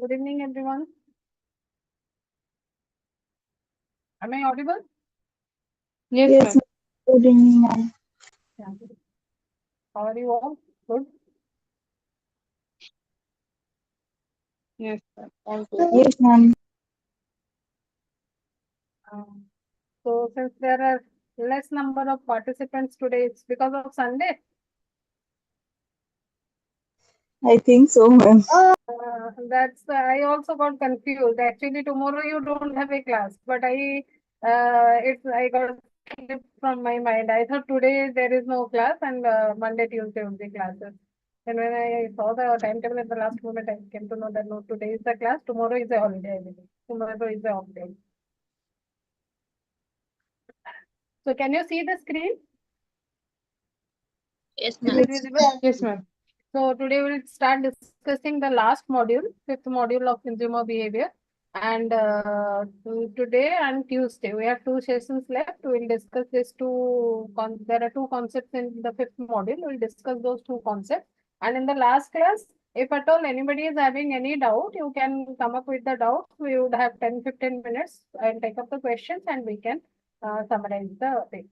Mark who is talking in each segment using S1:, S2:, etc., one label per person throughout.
S1: Good evening, everyone. Am I audible?
S2: Yes,
S3: Yes,
S2: ma'am.
S3: good evening, ma'am.
S1: Yeah. How are you all? Good.
S2: Yes, ma'am. All good.
S3: Yes, ma'am.
S1: Um, so, since there are less number of participants today, it's because of Sunday.
S3: I think so, ma'am.
S1: That's I also got confused. Actually, tomorrow you don't have a class, but I got slipped from my mind. I thought today there is no class and Monday, Tuesday would be classes. And when I saw the timetable at the last moment, I came to know that no, today is the class, tomorrow is a holiday, I believe. Tomorrow is a off day. So can you see the screen?
S3: Yes,
S1: Is
S3: ma'am.
S1: it visible?
S2: Yes, ma'am.
S1: So today we'll start discussing the last module, fifth module of consumer behavior. And today and Tuesday, we have two sessions left. We'll discuss this there are two concepts in the fifth module. We'll discuss those two concepts. And in the last class, if at all anybody is having any doubt, you can come up with the doubt. We would have 10-15 minutes. I'll take up the questions and we can summarize the paper.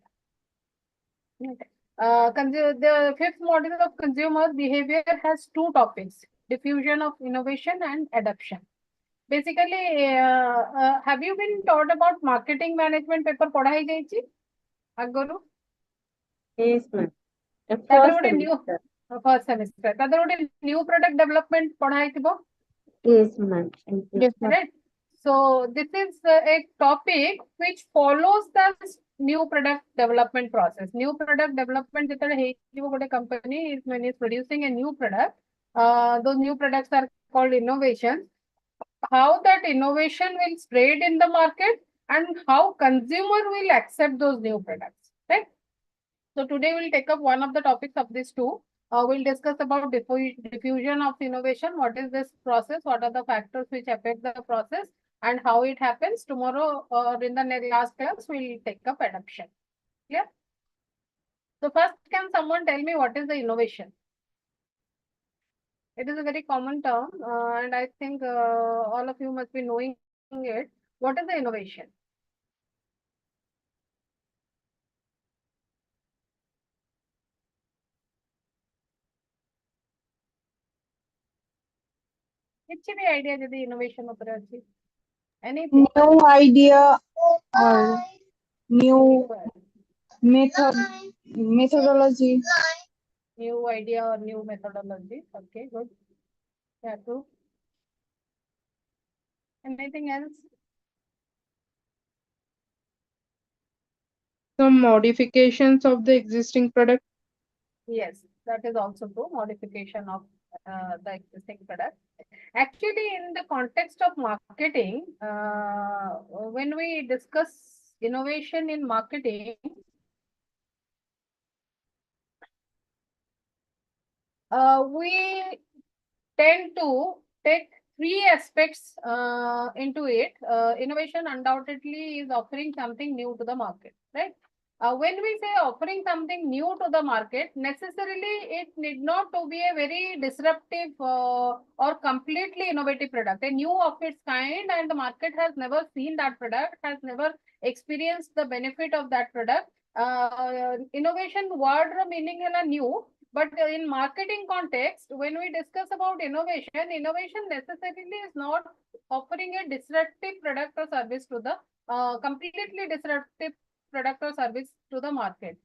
S1: Okay. The fifth module of consumer behavior has two topics, diffusion of innovation and adoption. Basically, have you been taught about marketing management paper ପଢା ହେଇଯାଇଛି ଆଗରୁ?
S2: Yes, ma'am.
S1: ତାପରେ
S2: First
S1: ଗୋଟେ new
S2: semester.
S1: first semester ତାପରେ ଗୋଟେ new product development ପଢା ହେଇଥିବ,
S2: Yes, ma'am.
S1: yes, right? So this is a topic which follows the new product development process. New product development ଯେତେବେଳେ ହେଇଯିବ ଗୋଟେ company when is producing a new product, those new products are called innovations. How that innovation will spread in the market and how consumer will accept those new products, right? So today we'll take up one of the topics of these two. We'll discuss about diffusion of innovation. What is this process? What are the factors which affect the process and how it happens? Tomorrow or in the last class, we'll take up adoption. Clear? So first, can someone tell me what is the innovation? It is a very common term and I think all of you must be knowing it. What is the innovation? କିଛି ବି idea ଯଦି innovation ଉପରେ ଅଛି? Anything?
S3: New idea or new method methodology.
S1: New idea or new methodology. Okay, good. Yeah, true. Anything else?
S2: Some modifications of the existing product.
S1: Yes, that is also true. Modification of the existing product. Actually, in the context of marketing, when we discuss innovation in marketing, we tend to take three aspects into it. Innovation undoubtedly is offering something new to the market, right? When we say offering something new to the market, necessarily it need not to be a very disruptive or completely innovative product, a new of its kind, and the market has never seen that product, has never experienced the benefit of that product. Innovation word meaning is new, but in marketing context, when we discuss about innovation, innovation necessarily is not offering a disruptive product or service to the completely disruptive product or service to the market.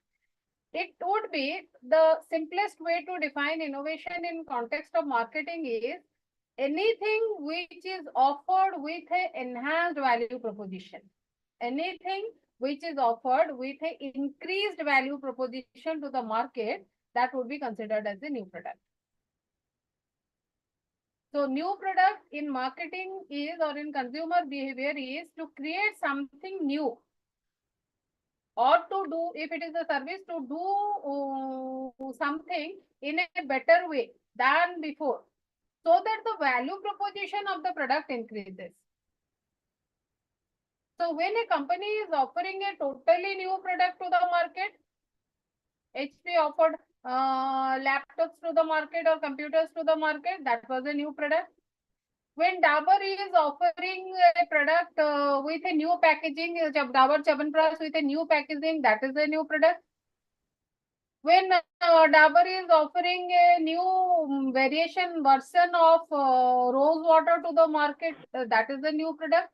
S1: It would be the simplest way to define innovation in context of marketing is anything which is offered with an enhanced value proposition. Anything which is offered with an increased value proposition to the market, that would be considered as a new product. So new product in marketing is, or in consumer behavior is, to create something new or to do, if it is a service, to do something in a better way than before, so that the value proposition of the product increases. So when a company is offering a totally new product to the market, HP offered laptops to the market or computers to the market, that was a new product. When Dabur is offering a product with a new packaging, Dabur Chyawanprash with a new packaging, that is a new product. When Dabur is offering a new variation version of rose water to the market, that is a new product.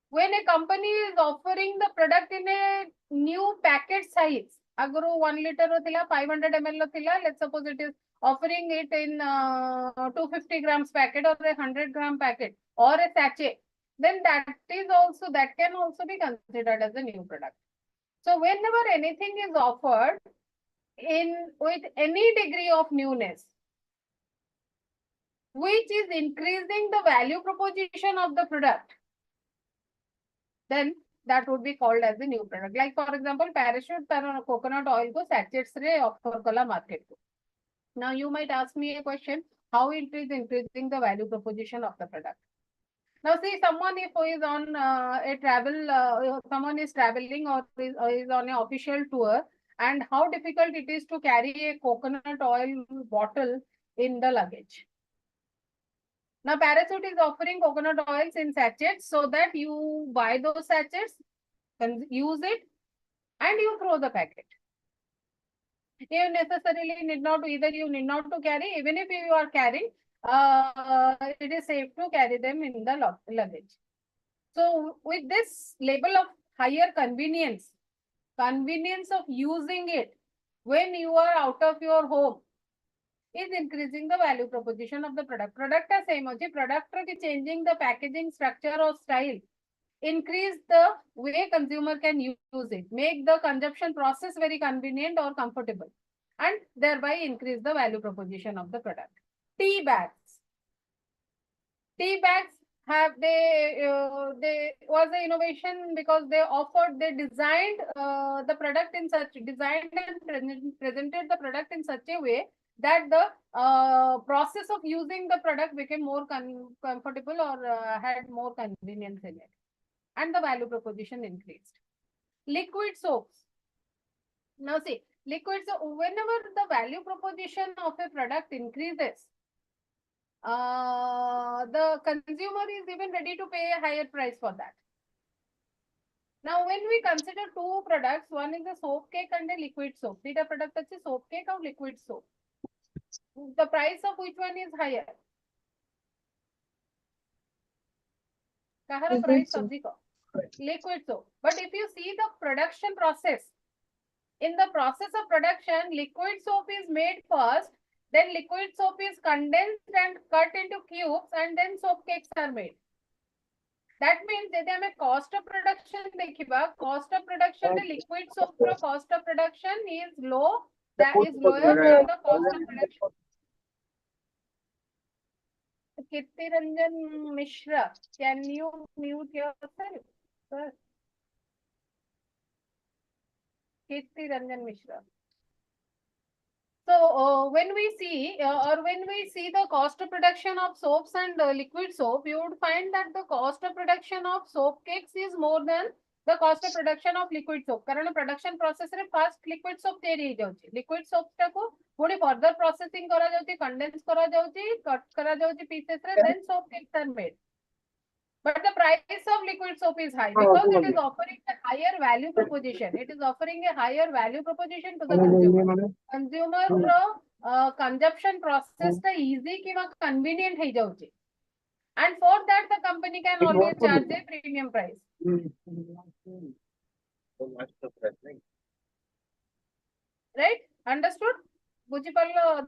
S1: When a company is offering the product in a new packet size, agro 1 liter ro thila, 500 ml ro thila, let's suppose it is offering it in 250 grams packet or a 100-gram packet or a sachet, then that can also be considered as a new product. So whenever anything is offered with any degree of newness, which is increasing the value proposition of the product, then that would be called as the new product. Like for example, Parachute coconut oil ko sachets re offer kala market ko. Now you might ask me a question, how it is increasing the value proposition of the product. Now see, someone if who is on a travel, someone is traveling or is on an official tour, and how difficult it is to carry a coconut oil bottle in the luggage. Now Parachute is offering coconut oils in sachets so that you buy those sachets, use it, and you throw the packet. You necessarily need not to carry, even if you are carrying, it is safe to carry them in the luggage. So with this level of higher convenience of using it when you are out of your home is increasing the value proposition of the product. Product is same hochi, product is changing the packaging structure or style, increase the way consumer can use it, make the consumption process very convenient or comfortable, and thereby increase the value proposition of the product. Tea bags. Tea bags have they was an innovation because they designed the product in such designed and presented the product in such a way that the process of using the product became more comfortable or had more convenience in it, and the value proposition increased. Liquid soaps. Now see, liquid soap, whenever the value proposition of a product increases, the consumer is even ready to pay a higher price for that. Now, when we consider two products, one is a soap cake and a liquid soap. The product is soap cake or liquid soap. The price of which one is higher? Kahara price of the liquid soap. But if you see the production process, in the process of production, liquid soap is made first, then liquid soap is condensed and cut into cubes, and then soap cakes are made. That means that the cost of production cost of production, the liquid soap cost of production is low, that is lower than the cost of production. Kirti Ranjan Mishra, can you mute yourself? Sir. Kirti Ranjan Mishra. So when we see the cost of production of soaps and liquid soap, you would find that the cost of production of soap cakes is more than the cost of production of liquid soap. Karan production process re first liquid soap teri jauchi. Liquid soap taku puri further processing kara jauchi, condense kara jauchi, cut kara jauchi pieces re, then soap cakes are made. But the price of liquid soap is high because it is offering a higher value proposition. It is offering a higher value proposition to the consumer. Consumer consumption process the easy kiva convenient hai jauchi. And for that the company can always charge a premium price. Right? Understood? Bujipallo,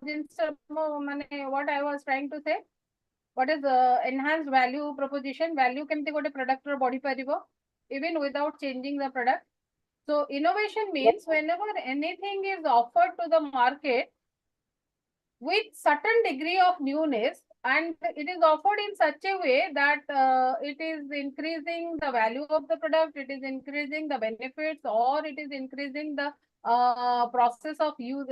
S1: what I was trying to say? What is enhanced value proposition? Value can take a product or body paribo, even without changing the product. So innovation means whenever anything is offered to the market with certain degree of newness, and it is offered in such a way that it is increasing the value of the product, it is increasing the benefits, or it is increasing the process of use,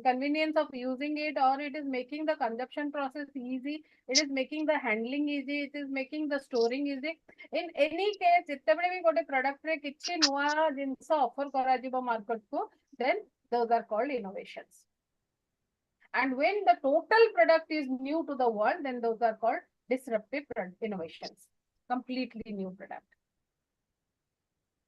S1: convenience of using it, or it is making the consumption process easy, it is making the handling easy, it is making the storing easy. In any case, jittabade bhi gote product re kichhi nua jinsa offer karajibo market ko, then those are called innovations. And when the total product is new to the world, then those are called disruptive innovations, completely new product.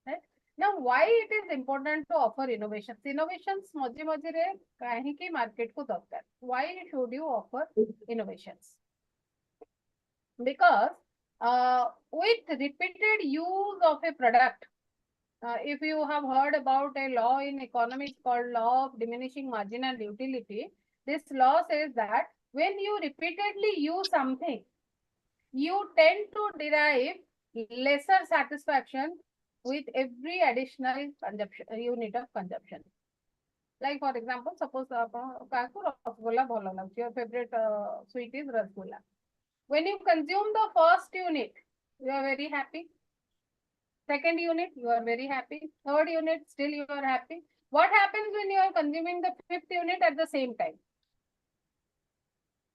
S1: Right? Now, why it is important to offer innovations? Innovations मझे मझे रे काहे की market को दरकार. Why should you offer innovations? Because with repeated use of a product, if you have heard about a law in economics called law of diminishing marginal utility, this law says that when you repeatedly use something, you tend to derive lesser satisfaction with every additional consumption, unit of consumption. Like for example, suppose your favorite sweet is rasgulla. When you consume the first unit, you are very happy. Second unit, you are very happy. Third unit, still you are happy. What happens when you are consuming the fifth unit at the same time?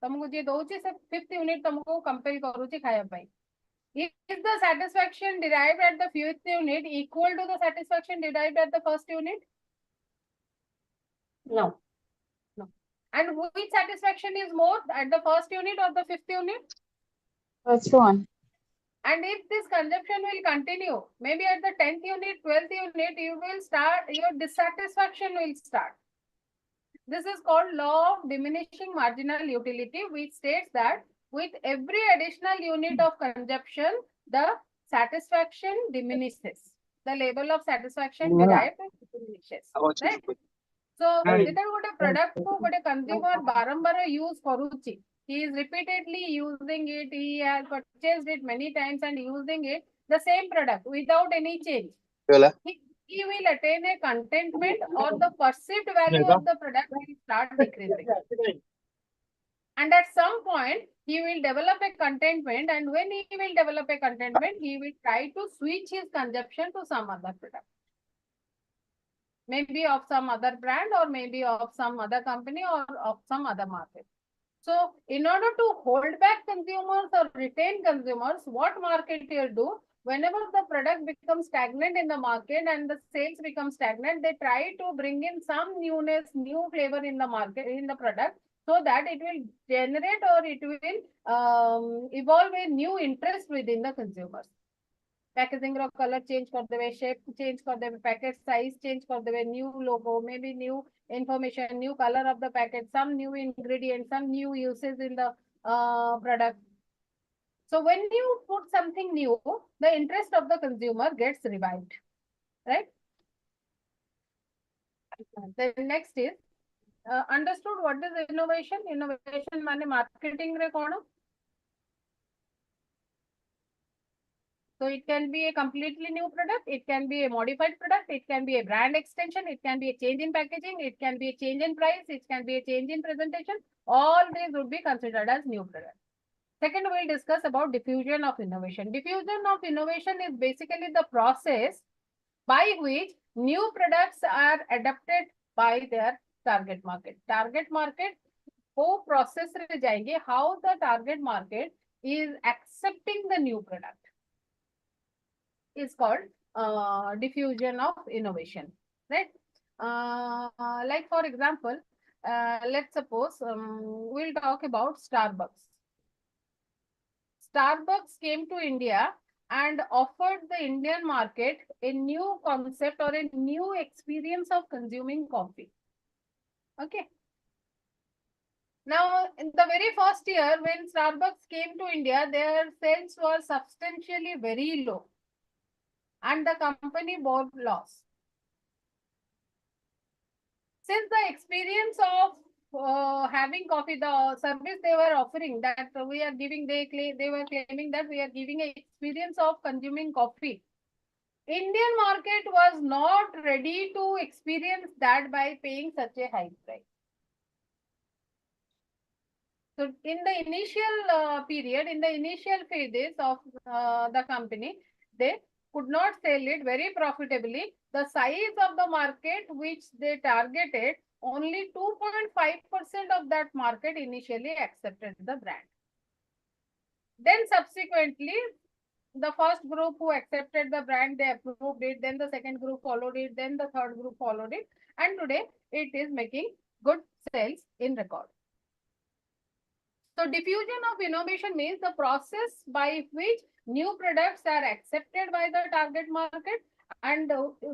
S1: तुमको जे दोची से fifth unit तुमको compare करूची खाया पाई. Is the satisfaction derived at the fifth unit equal to the satisfaction derived at the first unit? No. No. And which satisfaction is more, at the first unit or the fifth unit?
S3: First one.
S1: And if this consumption will continue, maybe at the 10th unit, 12th unit, you will start, your dissatisfaction will start. This is called law of diminishing marginal utility, which states that with every additional unit of consumption, the satisfaction diminishes. The level of satisfaction derived diminishes. Right? So, either what a product ko what a consumer barambara use karuchi. He is repeatedly using it. He has purchased it many times and using it, the same product without any change. He will attain a contentment, or the perceived value of the product will start decreasing. And at some point, he will develop a contentment, and when he will develop a contentment, he will try to switch his consumption to some other product. Maybe of some other brand, or maybe of some other company, or of some other market. So, in order to hold back consumers or retain consumers, what market will do? Whenever the product becomes stagnant in the market and the sales become stagnant, they try to bring in some newness, new flavor in the market, in the product, so that it will generate, or it will evolve a new interest within the consumers. Packaging ro color change kar debe, shape change kar debe, packet size change kar debe, new logo, maybe new information, new color of the packet, some new ingredients, some new uses in the product. So when you put something new, the interest of the consumer gets revived, right? Then next is understood what is innovation. Innovation mane marketing re kono. So it can be a completely new product, it can be a modified product, it can be a brand extension, it can be a change in packaging, it can be a change in price, it can be a change in presentation. All these would be considered as new product. Second, we'll discuss about diffusion of innovation. Diffusion of innovation is basically the process by which new products are adopted by their target market. Target market, wo process re jayenge, how the target market is accepting the new product, is called diffusion of innovation, right? Like for example, let's suppose we'll talk about Starbucks. Starbucks came to India and offered the Indian market a new concept or a new experience of consuming coffee. Okay. Now, in the very first year, when Starbucks came to India, their sales were substantially very low, and the company bore loss. Since the experience of having coffee, the service they were offering, that we are giving, they were claiming that we are giving an experience of consuming coffee. Indian market was not ready to experience that by paying such a high price. So in the initial period, in the initial phases of the company, they could not sell it very profitably. The size of the market which they targeted, only 2.5% of that market initially accepted the brand. Then subsequently, the first group who accepted the brand, they approved it. Then the second group followed it. Then the third group followed it. And today it is making good sales in record. So diffusion of innovation means the process by which new products are accepted by the target market. And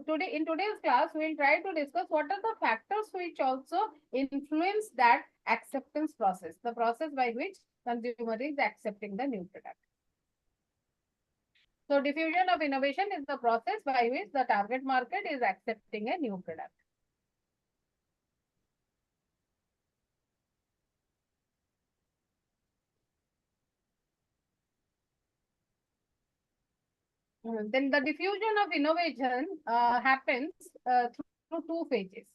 S1: today in today's class, we will try to discuss what are the factors which also influence that acceptance process, the process by which consumer is accepting the new product. So diffusion of innovation is the process by which the target market is accepting a new product. Then the diffusion of innovation happens through two phases.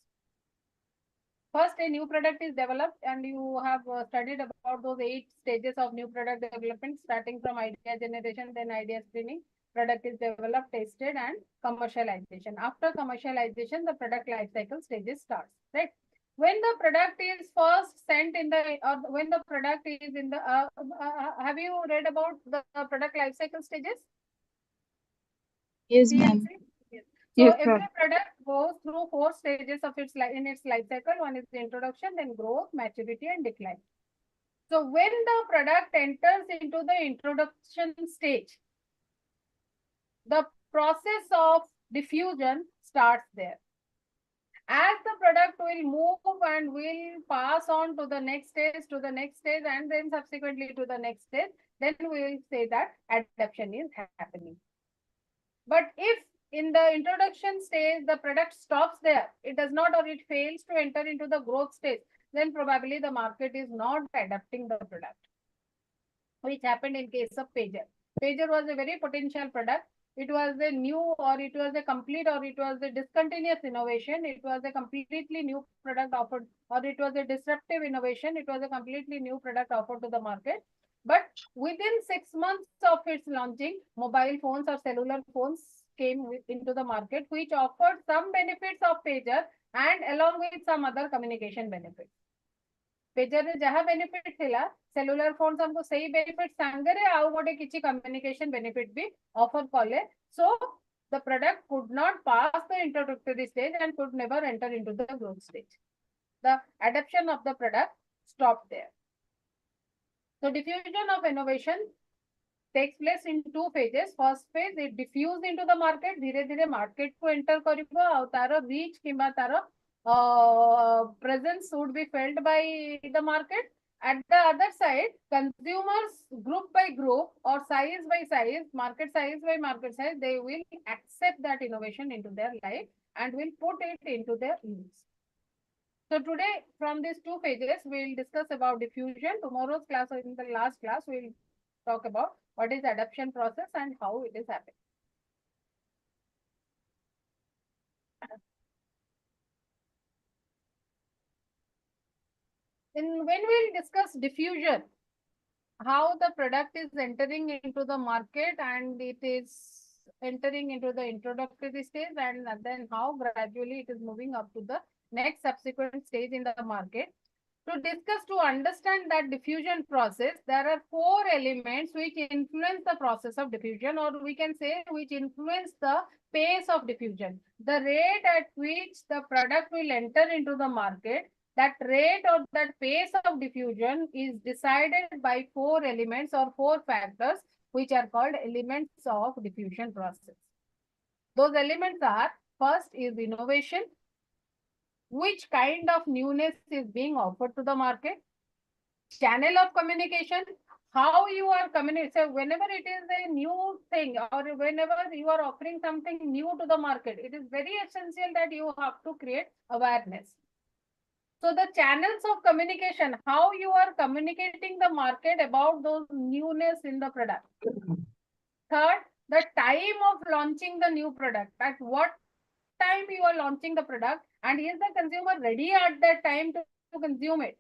S1: First, a new product is developed, and you have studied about those 8 stages of new product development, starting from idea generation, then idea screening, product is developed, tested, and commercialization. After commercialization, the product life cycle stages starts, right? When the product is first sent in the, or when the product is in the, have you read about the product life cycle stages?
S3: Yes, ma'am.
S1: PLC? Yes. So
S2: Yes,
S1: every
S2: sir.
S1: product goes through 4 stages of its life in its life cycle. One is the introduction, then growth, maturity, and decline. So when the product enters into the introduction stage, the process of diffusion starts there. As the product will move and will pass on to the next stage, and then subsequently to the next stage, then we will say that adoption is happening. But if in the introduction stage, the product stops there, it does not, or it fails to enter into the growth stage, then probably the market is not adapting the product, which happened in case of pager. Pager was a very potential product. It was a new, or it was a complete, or it was a discontinuous innovation. It was a completely new product offered, or it was a disruptive innovation. It was a completely new product offered to the market. But within 6 months of its launching, mobile phones or cellular phones came into the market, which offered some benefits of pager and along with some other communication benefits. pager रे जहाँ benefit थिला, cellular phones हमको सही benefit सांगरे आउ गोटे किछि communication benefit भी offer कले. So the product could not pass the introductory stage and could never enter into the growth stage. The adoption of the product stopped there. So diffusion of innovation takes place in 2 phases. First phase, it diffuse into the market. धीरे धीरे market को enter करिबो और तारो reach किंबा तारो presence would be felt by the market. At the other side, consumers group by group or size by size, market size by market size, they will accept that innovation into their life and will put it into their use. So today, from these 2 phases, we will discuss about diffusion. Tomorrow's class, or in the last class, we will talk about what is adoption process and how it is happening. When we'll discuss diffusion, how the product is entering into the market and it is entering into the introductory stage, and then how gradually it is moving up to the next subsequent stage in the market. To discuss, to understand that diffusion process, there are 4 elements which influence the process of diffusion, or we can say which influence the pace of diffusion. The rate at which the product will enter into the market, that rate or that pace of diffusion is decided by 4 elements or 4 factors which are called elements of diffusion process. Those elements are, first is innovation. Which kind of newness is being offered to the market? Channel of communication, how you are communicating. So whenever it is a new thing or whenever you are offering something new to the market, it is very essential that you have to create awareness. So the channels of communication, how you are communicating the market about those newness in the product. Third, the time of launching the new product. At what time you are launching the product, and is the consumer ready at that time to consume it?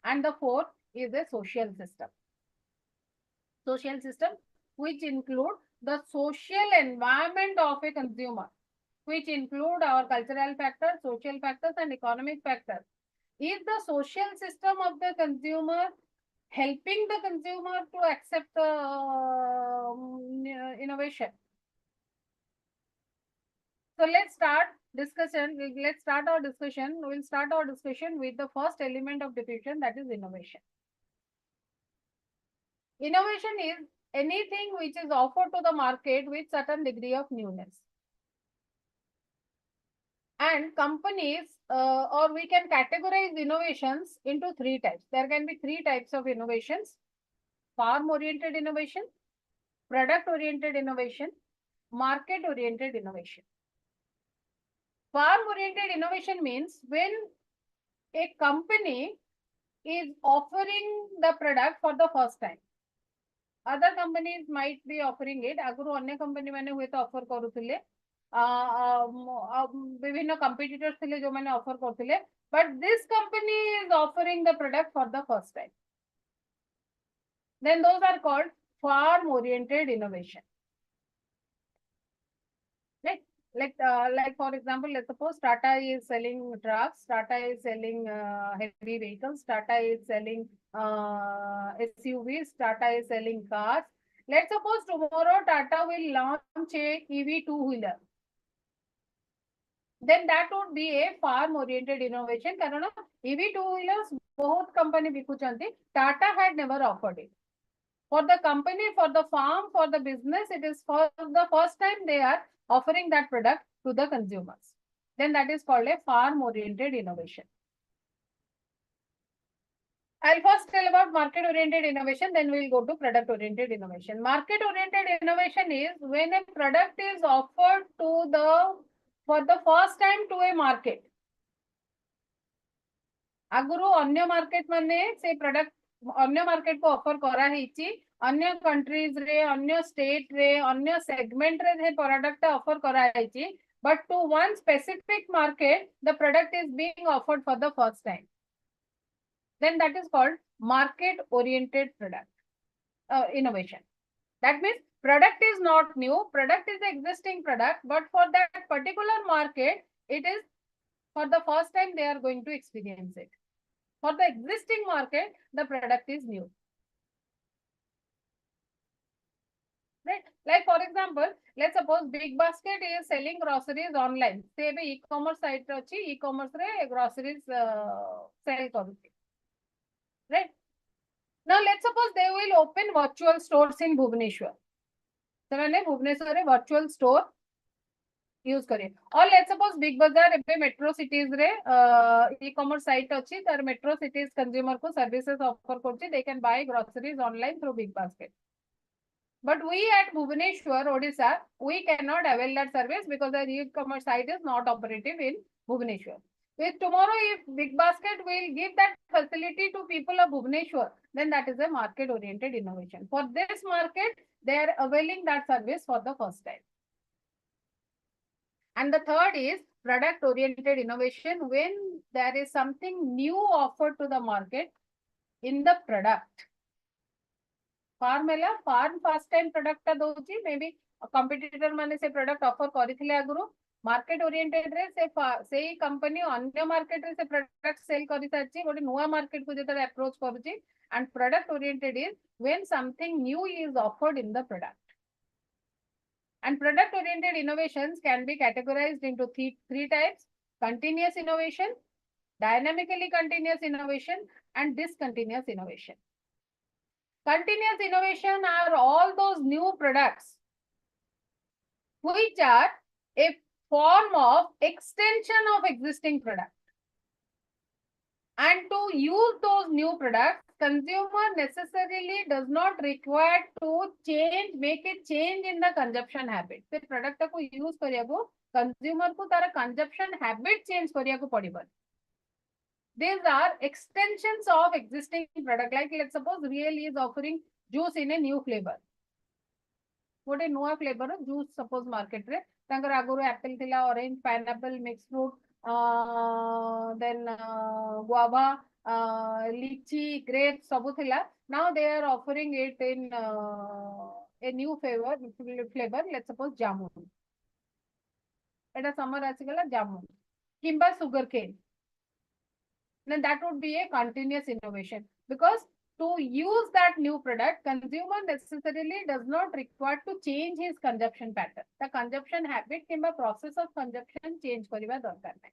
S1: And the fourth is a social system. Social system which include the social environment of a consumer, which include our cultural factors, social factors, and economic factors. Is the social system of the consumer helping the consumer to accept the innovation? So let's start discussion. Let's start our discussion. We'll start our discussion with the first element of diffusion, that is innovation. Innovation is anything which is offered to the market with certain degree of newness. And companies, or we can categorize innovations into three types. There can be three types of innovations: farm-oriented innovation, product-oriented innovation, market-oriented innovation. Farm-oriented innovation means when a company is offering the product for the first time. Other companies might be offering it. आगुरु अन्य company माने हुए तो offer करूथिले, विभिन्न competitors थिले जो माने offer करथिले, but this company is offering the product for the first time. Then those are called farm oriented innovation. Like for example, let's suppose Tata is selling trucks, Tata is selling heavy vehicles, Tata is selling SUVs, Tata is selling cars. Let's suppose tomorrow Tata will launch a EV two-wheeler. Then that would be a farm oriented innovation. कारण EV two-wheelers बहुत company बिकुचंती, Tata had never offered it. For the company, for the farm, for the business, it is for the first time they are offering that product to the consumers. Then that is called a farm-oriented innovation. I'll first tell about market-oriented innovation, then we'll go to product-oriented innovation. Market-oriented innovation is when a product is offered for the first time to a market. आगुरु अन्य market माने से product अन्य market को offer करा हेची, अन्य countries रे, अन्य स्टेट रे, अन्य सेगमेंट रे हे प्रोडक्ट ऑफर करा हेची, but to one specific market the product is being offered for the first time. Then that is called market oriented product innovation. That means product is not new, product is the existing product, but for that particular market it is for the first time they are going to experience it. For the existing market, the product is new. Right? Like for example, let's suppose Big Basket is selling groceries online. Say be e-commerce site achi, e-commerce re groceries sell karuchi. Right? Now let's suppose they will open virtual stores in Bhubaneswar. So Bhubaneswar re virtual store use करें. और let's suppose big बाजार एबे metro cities रे e-commerce site अछि, तार metro cities consumer को services offer करछि, they can buy groceries online through big basket. But we at Bhubaneswar, Odisha, we cannot avail that service because the e-commerce site is not operative in Bhubaneswar. If tomorrow if Big Basket will give that facility to people of Bhubaneswar, then that is a market oriented innovation. For this market, they are availing that service for the first time. And the third is product oriented innovation, when there is something new offered to the market in the product. Farm first time product ta doji, maybe a competitor mane se product offer करथिले आगुरु. Market oriented रे से company अन्य market रे से product sell करि सारछि, गोटे नुवा market को जेतले approach करूछि. And product oriented is when something new is offered in the product. And product-oriented innovations can be categorized into three types: continuous innovation, dynamically continuous innovation, and discontinuous innovation. Continuous innovation are all those new products which are a form of extension of existing product. And to use those new products, consumer necessarily does not require to make a change in the consumption habit. The product को use करियाको consumer को तारा consumption habit change करियाको पड़िबन. These are extensions of existing product. Like let's suppose Real is offering juice in a new flavor. गोटे नुआ flavor juice suppose market रे तांकर आगुरु apple थिला, orange, pineapple, mixed fruit, then guava, lychee, grapes, sabu thila. Now they are offering it in a new flavor. Let's suppose jamun. Eta summer asigala jamun. Kimba sugar cane. Then that would be a continuous innovation, because to use that new product, consumer necessarily does not require to change his consumption pattern. The consumption habit kimba process of consumption change kariba darkar nahi.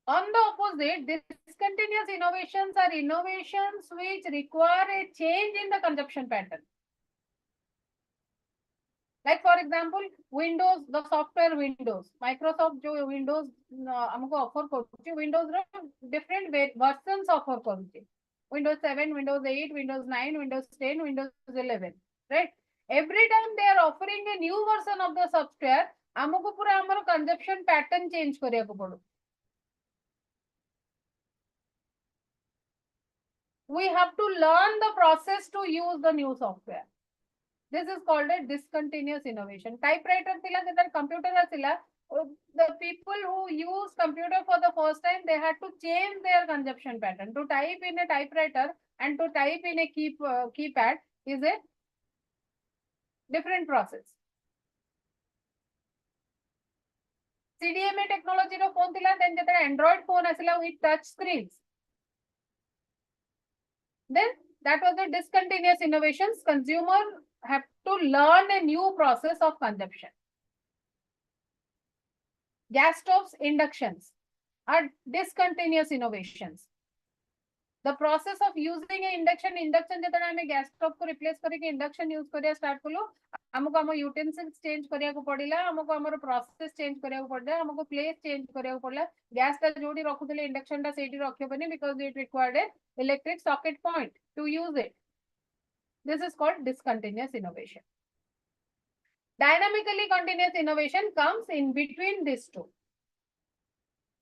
S1: On the opposite, discontinuous innovations are innovations which require a change in the consumption pattern. Like for example, Windows, the software Windows, Microsoft जो Windows हमको offer करूँगी, Windows रे different versions offer करूँगी. Windows 7, Windows 8, Windows 9, Windows 10, Windows 11, right? Every time they are offering a new version of the software, हमको पूरा हमारा consumption pattern change करिया को पड़ो. We have to learn the process to use the new software. This is called a discontinuous innovation. Typewriter thila जेतବେଳେ computer ଆସିଲା, the people who use computer for the first time, they had to change their consumption pattern. To type in a typewriter and to type in a keypad is a different process. CDMA technology row phone thila, then जेतବେଳେ Android phone ଆସିଲା with touch screens. Then that was the discontinuous innovations. Consumer have to learn a new process of consumption. Gas stoves, inductions are discontinuous innovations. The process of using a induction जेतने हमें gas stove को replace करके induction use करिया start कलो, हमको हम utensils change करिया को पड़िला, हमको हमारा process change करिया को पड़िला, हमको place change करिया को पड़िला, gas टा जोड़ी रखो तो induction टा सेठी रखियो बनी because it required a electric socket point to use it. This is called discontinuous innovation. Dynamically continuous innovation comes in between these two,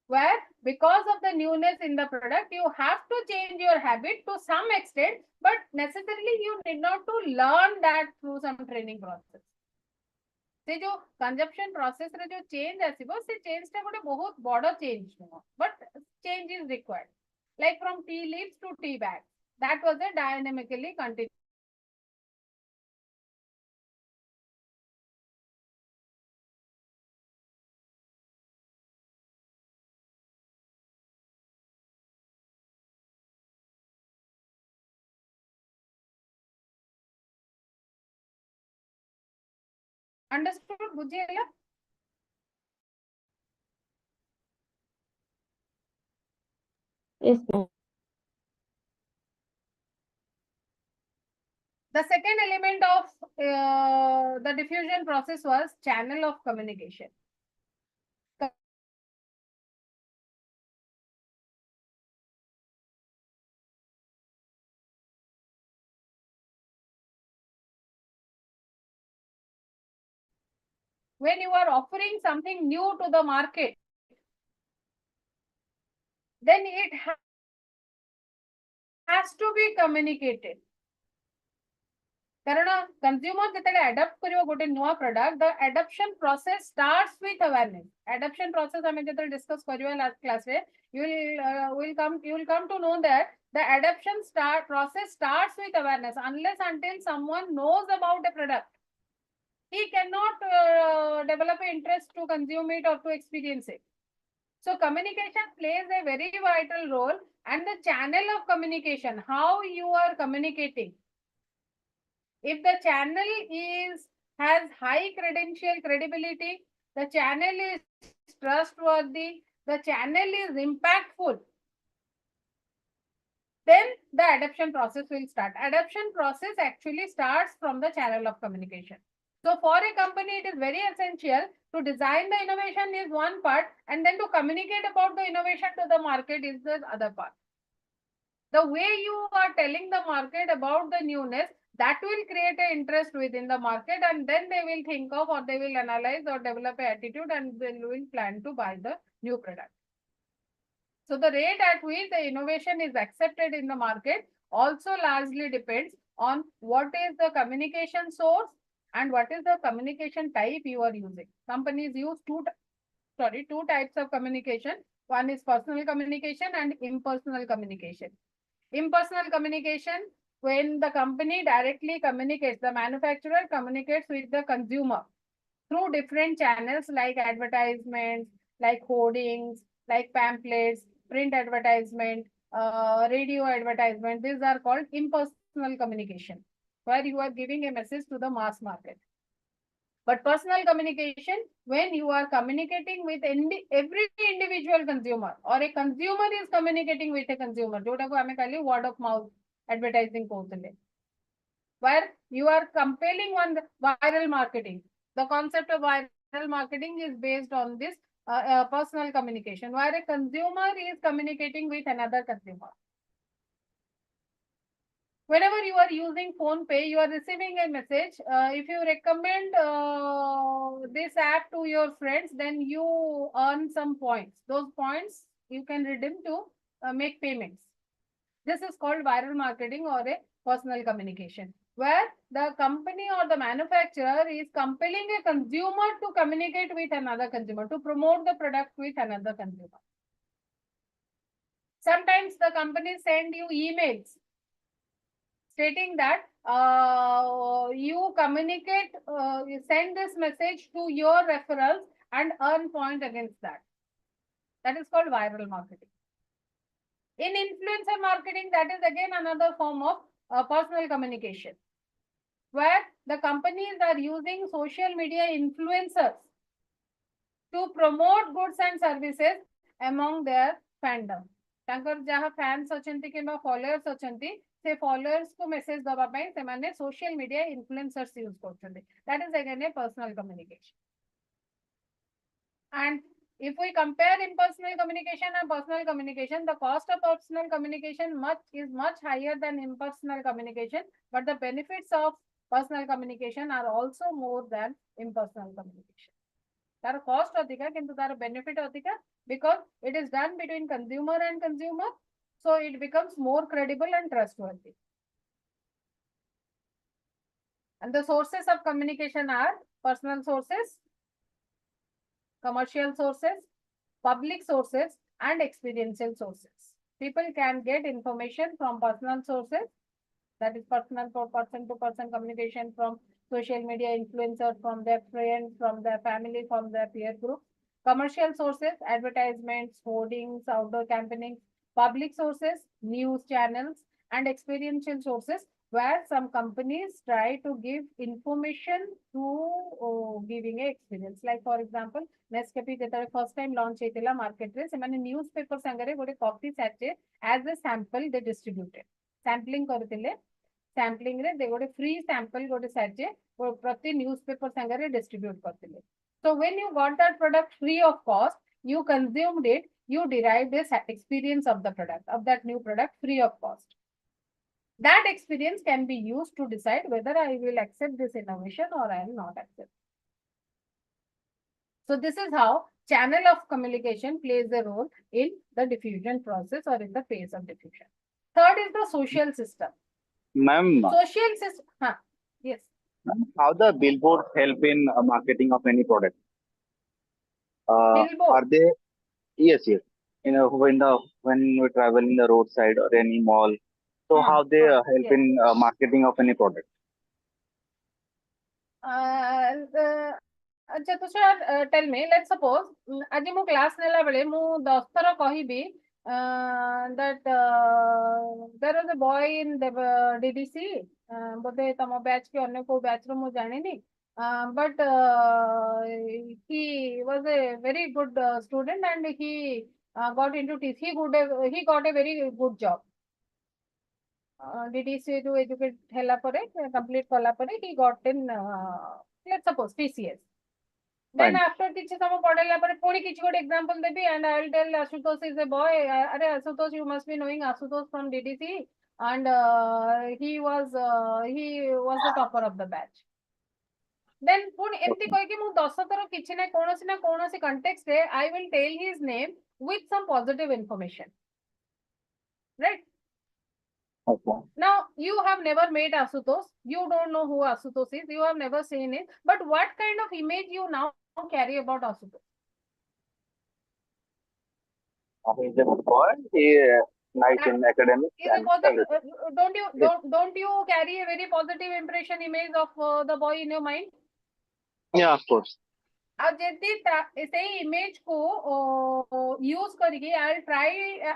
S1: where because of the newness in the product, you have to change your habit to some extent, but necessarily you need not to learn that through some training process. से जो consumption process रे जो change आसीबो से change टा गोटे बहुत बड़ा change नुह, but change is required. Like from tea leaves to tea bags, that was a dynamically continuous. Understood? बुझिएगा?
S2: Yes, ma'am.
S1: The second element of the diffusion process was channel of communication. When you are offering something new to the market, then it has to be communicated. कारण consumer जेतले adopt करियो गोटे नुआ product, the adoption process starts with awareness. Adoption process हमें जेतले discuss करियो last class में, you will come to know that the adoption process starts with awareness. Unless until someone knows about a product, he cannot develop an interest to consume it or to experience it. So communication plays a very vital role, and the channel of communication, how you are communicating. If the channel has high credibility, the channel is trustworthy, the channel is impactful, then the adoption process will start. Adoption process actually starts from the channel of communication. So for a company, it is very essential to design the innovation is one part, and then to communicate about the innovation to the market is the other part. The way you are telling the market about the newness, that will create an interest within the market, and then they will think of, or they will analyze or develop an attitude, and they will plan to buy the new product. So the rate at which the innovation is accepted in the market also largely depends on what is the communication source and what is the communication type you are using. Companies use two types of communication. One is personal communication and impersonal communication. Impersonal communication, when the company directly communicates, the manufacturer communicates with the consumer through different channels like advertisements, like hoardings, like pamphlets, print advertisement, radio advertisement. These are called impersonal communication, where you are giving a message to the mass market. But personal communication, when you are communicating with every individual consumer, or a consumer is communicating with a consumer, जोटा को हमें खाली word of mouth advertising कहते where you are compelling on viral marketing. The concept of viral marketing is based on this personal communication, where a consumer is communicating with another consumer. Whenever you are using PhonePe, you are receiving a message. If you recommend this app to your friends, then you earn some points. Those points you can redeem to make payments. This is called viral marketing or a personal communication, where the company or the manufacturer is compelling a consumer to communicate with another consumer, to promote the product with another consumer. Sometimes the companies send you emails stating that you communicate, you send this message to your referrals and earn point against that. That is called viral marketing. In influencer marketing, that is again another form of personal communication, where the companies are using social media influencers to promote goods and services among their fandom. तांकर जहाँ fans अचंती के बा followers अचंती, से followers को message दबा पाए, से माने social media influencers use करते हैं. That is again a personal communication. And if we compare impersonal communication and personal communication, the cost of personal communication is much higher than impersonal communication, but the benefits of personal communication are also more than impersonal communication. There cost अधिका, किंतु there benefit अधिका, because it is done between consumer and consumer, so it becomes more credible and trustworthy. And the sources of communication are personal sources, commercial sources, public sources, and experiential sources. People can get information from personal sources, that is personal for person to person communication, from social media influencers, from their friends, from their family, from their peer group. Commercial sources, advertisements, hoardings, outdoor campaigning. Public sources, news channels, and experiential sources, where some companies try to give information through giving a experience. Like for example, Nescafe जेतବେଳେ first time launch ହେଇଥିଲା market रे, ସେମାନେ newspaper संगरे गोटे coffee sachet as a sample they distributed. Sampling करथिले, sampling रे they गोटे free sample गोटे sachet प्रति newspaper संगरे distribute करथिले. So when you got that product free of cost, you consumed it, you derived this experience of the product, of that new product free of cost. That experience can be used to decide whether I will accept this innovation or I will not accept. So this is how channel of communication plays a role in the diffusion process or in the phase of diffusion. Third is the social system.
S4: Ma'am,
S1: Social system, yes.
S4: how the billboards help in marketing of any product?
S1: Billboard.
S4: Are they? Yes, yes. You know, when we travel in the roadside or any mall, so how they help
S1: yes.
S4: in marketing of any product?
S1: अच्छा Tushar tell me, let's suppose आज मु class नेला बेले मु 10 थर कहिबी that there was a boy in the DDC, बोधे तम batch के अन्य को बैच रो मु जानिनी, but he was a very good student and he got into TC. He got a very good job. DDC to educate hela pare, complete kala pare, he got in let's suppose TCS. Then after kichi sama padela pare puri kichi good example debi, and I will tell Ashutosh is a boy. Are Ashutosh, you must be knowing Ashutosh from DDC, and he was the topper of the batch. Then puni empty koi ki mu 10 thara kichi na konosi context re I will tell his name with some positive information, right?
S4: Okay.
S1: Now, you have never met Ashutosh. You don't know who Ashutosh is. You have never seen it. But what kind of image you now carry about Ashutosh?
S4: He's a good boy. He nice in academics.
S1: Is a positive, don't you carry a very positive impression image of the boy in your mind?
S4: Yeah, of course.
S1: अब यदि से image को use करके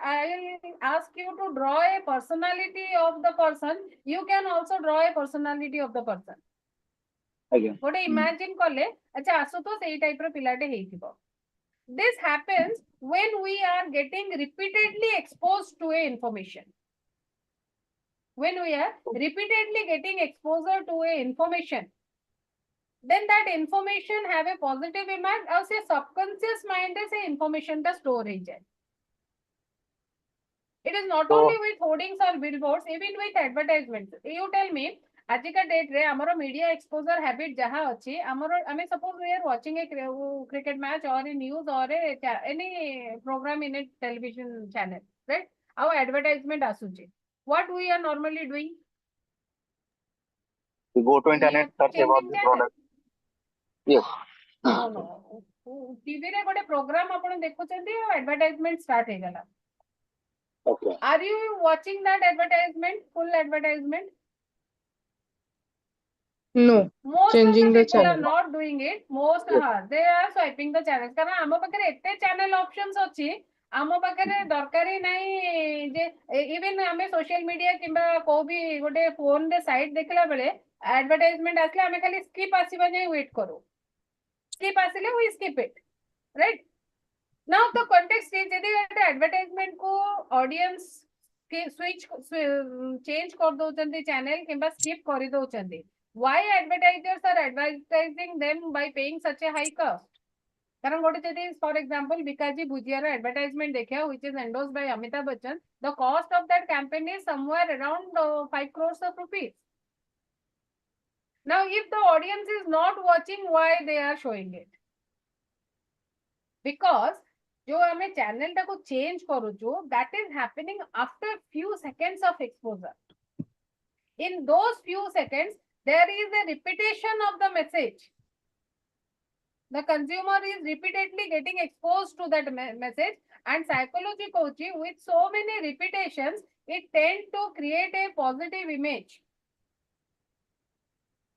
S1: I'll ask you to draw a personality of the person. You can also draw a personality of the person.
S4: Again.
S1: गोटे imagine कले अच्छा आशुतोष एई type रो पिलाटे हेइथिबो. This happens when we are getting repeatedly exposed to a information. When we are repeatedly getting exposure to a information, then that information have a positive impact. और से subconscious mind से information का store हो जाए. It is not
S4: So-
S1: only with hoardings or billboards, even with advertisements. You tell me, आजिका date रे हमरो media exposure habit जहाँ अछि हमरो हमें suppose we are watching a cricket match or a news or any programme in a television channel, right? Our advertisement आसुची. What we are normally doing?
S4: We go to internet, search
S1: changing
S4: about the
S1: channel.
S4: product. Yes.
S1: No, no. TV रे गोटे programme आपण देखुचंती advertisement start हे गला.
S4: Okay.
S1: Are you watching that advertisement, full advertisement?
S2: No.
S1: Most
S2: Changing
S1: of the
S2: the
S1: people are
S2: channel.
S1: not doing it. Most they are swiping the channels. कारण आम पाखे एते channel options अच्छी आम पाखे दरकारी नहीं जे इवन आमे सोशल मीडिया किंबा को भी गोटे फोन रे साइट देखला बेले एडवर्टाइजमेंट आसले आमे खाली स्किप आसीबा जाय वेट करू. स्किप आसीले we skip it, right? Now the context is यदि एडवर्टाइजमेंट को ऑडियंस के स्विच चेंज कर दोचंती चैनल किंबा स्किप कर दोचंती. Why advertisers are advertising them by paying such a high cost? कारण गोटे यदि for example Bikaji bhujia advertisement देखा which is endorsed by Amitabh Bachchan, the cost of that campaign is somewhere around 5 crores of rupees. Now if the audience is not watching, why they are showing it? Because जो हमें channel टा को change करू जो that is happening after few seconds of exposure. In those few seconds there is a repetition of the message. The consumer is repeatedly getting exposed to that message, and psychology coaching with so many repetitions, it tend to create a positive image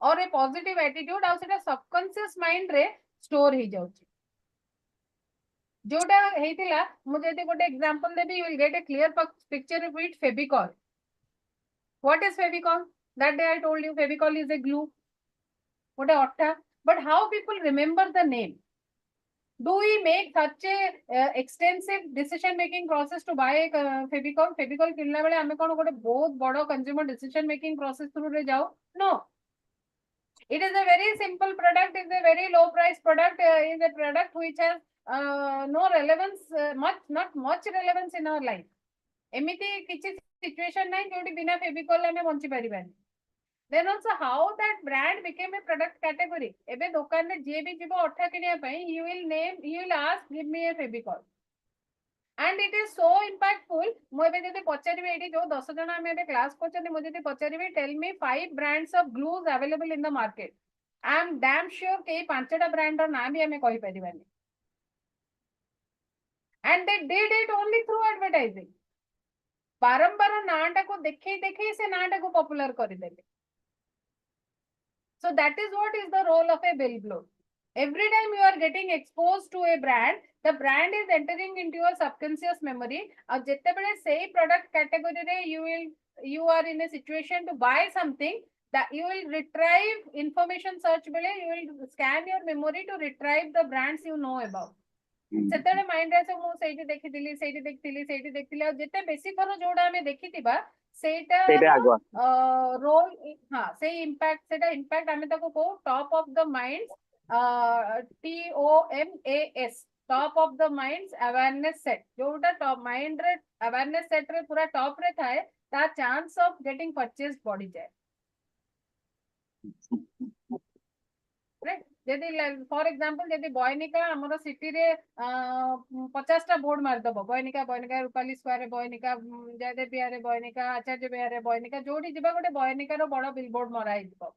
S1: or a positive attitude. और सेटा subconscious mind रे store ही जाउची. जोटा हेतिला मुझे यदि गोटे example Devi, you will get a clear picture with Fevicol. What is Fevicol? That day I told you Fevicol is a glue. What a otta. But how people remember the name? Do we make such a extensive decision making process to buy Fevicol? Fevicol किनला बेले हमें कौन गोटे बहुत बड़ा consumer decision making process through रे जाओ? No. It is a very simple product. It's a very low price product. Is a product which has no relevance, not much relevance in our life. एमिति किछि situation नहीं जोटी बिना Fevicol हमें bunchy परिबानी. Then also how that brand became a product category. एबे दुकान में जे भी जीवो अठा किनिया पई, you will ask, give me a Fevicol. And it is so impactful. मु एबे जदि पचारिबे एठी जो 10 जण हम एबे क्लास करछन, मु जदि पचारिबे tell me 5 brands of glues available in the market. I am damn sure के 5टा brand ର नाम भी हमें कहि परिबानी. And they did it only through advertising. बारंबार नाटा को देखै से नाटा को पॉपुलर करि देले. So that is what is the role of a billboard. Every time you are getting exposed to a brand, the brand is entering into your subconscious memory. अब जितने बड़े same product category रे you are in a situation to buy something, that you will retrieve information search बेले, you will scan your memory to retrieve the brands you know about. सेतेले mind रे से मु सेठी देखिथिली और जेते बेसी थरो जोडा हमें देखिथिबा सेटा
S4: आगो
S1: रोल हां से इम्पैक्ट सेटा इम्पैक्ट हमें ताको को top of the minds TOMAS top of the minds awareness set जोटा टॉप माइंड रे अवेयरनेस सेट रे पूरा टॉप रे थाए ता चांस ऑफ गेटिंग परचेज बढ़ी जाए, राइट? यदि फॉर एग्जांपल यदि बॉयनिका हमरो सिटी रे 50 टा बोर्ड मार दबो, बॉयनिका रूपाली स्क्वायर रे बॉयनिका, जयदेव बिहार रे बॉयनिका, आचार्य बिहार रे बॉयनिका, जोडी जिबा गोटे बॉयनिका रो बड़ बिलबोर्ड मरा हिजबो.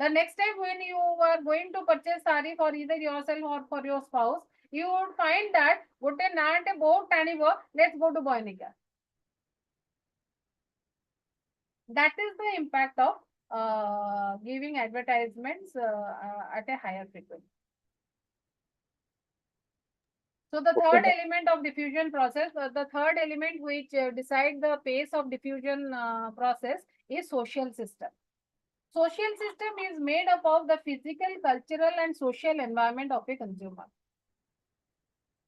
S1: The next time when you are going to purchase sari for either yourself or for your spouse, you would find that gote naate board tanibo, let's go to Boynika. That is the impact of giving advertisements at a higher frequency. So the third element of diffusion process, the third element which decide the pace of diffusion process is social system. Social system is made up of the physical, cultural, and social environment of a consumer.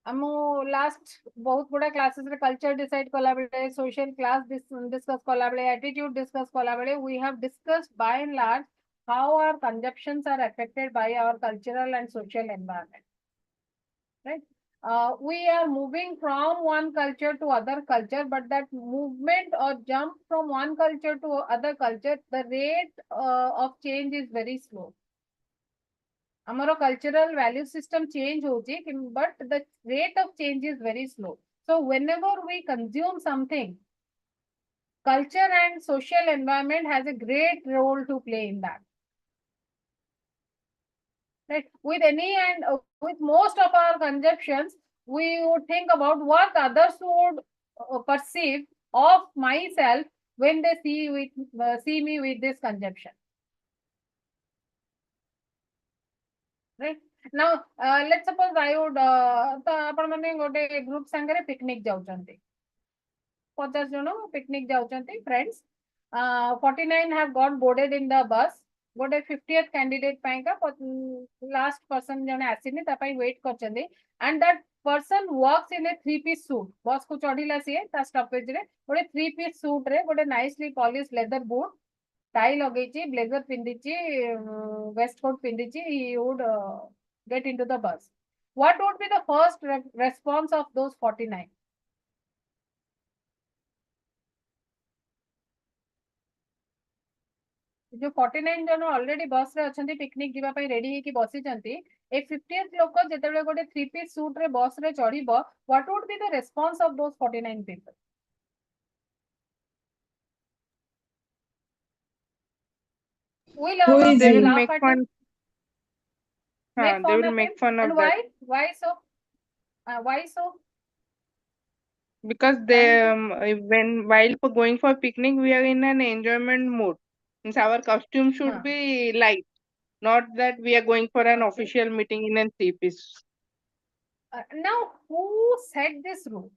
S1: हम last बहुत गुड़ा classes रे culture decide कला बेले social class discuss कला बेले attitude discuss कला बेले we have discussed by and large how our consumptions are affected by our cultural and social environment, right? We are moving from one culture to other culture, but that movement or jump from one culture to other culture, the rate of change is very slow. Our cultural value system change hoji, but the rate of change is very slow. So whenever we consume something, culture and social environment has a great role to play in that. Right? With any and with most of our consumptions, we would think about what others would perceive of myself when they see me with this consumption. Right? Now, let's suppose I would आपण माने गोटे group संगे picnic जाउचंती 50 जन picnic जाउचंती friends 49 have got boarded in the bus. गोटे 50th candidate पाई का last person जने आसीनी ता पाई वेट करचंदी and that person works in a 3-piece suit bus को चढ़िला सी ता स्टॉपेज रे गोटे 3-piece सूट रे गोटे nicely polish leather boot tie लगेची ब्लेजर पिंदिची वेस्ट कोट पिंदिची he would get into the bus. What would be the first response of those 49? जो 49 जन ऑलरेडी बस रे अछंती पिकनिक जीवा पई रेडी हे कि बसी चंती ए 50th लोक जेतेबेले गोटे 3-piece सूट रे बस रे चढ़ीबो what would be the response of those 49 people? will
S5: They will
S1: laugh
S5: make
S1: at
S5: fun.
S1: him,
S5: They will make fun
S1: and
S5: of that
S1: why so? Why so?
S5: because they when while for going for picnic we are in an enjoyment mood. Means our costume should
S1: Huh.
S5: be light, not that we are going for an official meeting in a 3-piece.
S1: Now, who set this rule?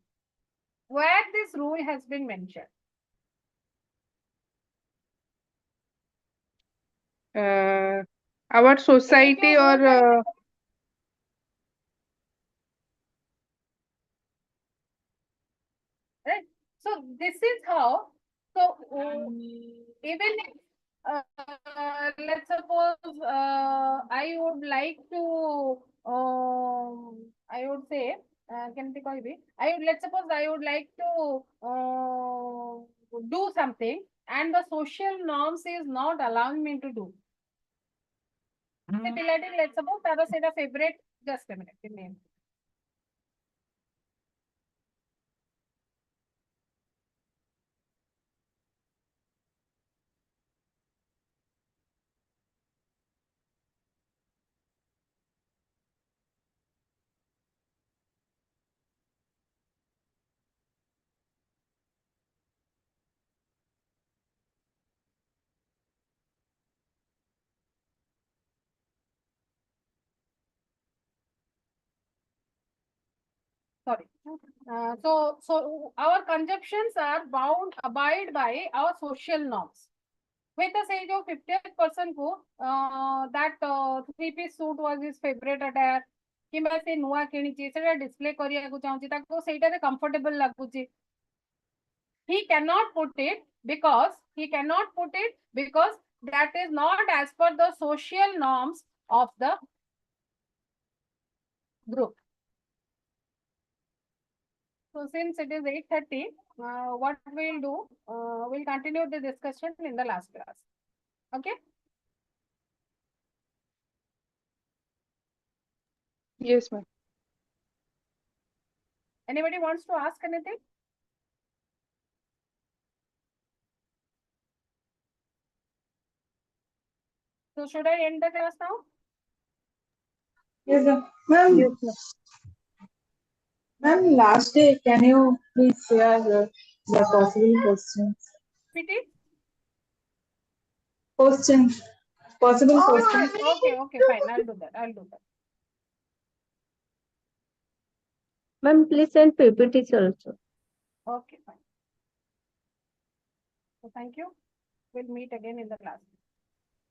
S1: Where this rule has been mentioned?
S5: Our society or
S1: right? So this is how. So even if let's suppose I would like to I would say can I would let's suppose I would like to do something and the social norms is not allowing me to do. Let's suppose that was a favorite. Just a minute. Give me a minute. Sorry. So our consumptions are bound abide by our social norms. With the say जो 50th person को that 3-piece suit was his favorite attire किंबा से नुआ किनिची सेटा display करिया को चाहूची ताको सेटा रे comfortable लागुची. He cannot put it because that is not as per the social norms of the group. So since it is 8:30, what we'll do, we'll continue the discussion in the last class. Okay?
S5: yes, ma'am.
S1: Anybody wants to ask anything? So should I end the class now?
S3: Yes, sir. Ma'am, ma'am, last day, can you please share the possible questions?
S1: PT?
S3: Possible questions.
S1: Okay, fine. I'll do that.
S2: Ma'am, please send PPTs also.
S1: Okay, fine. So thank you. We'll meet again in the class.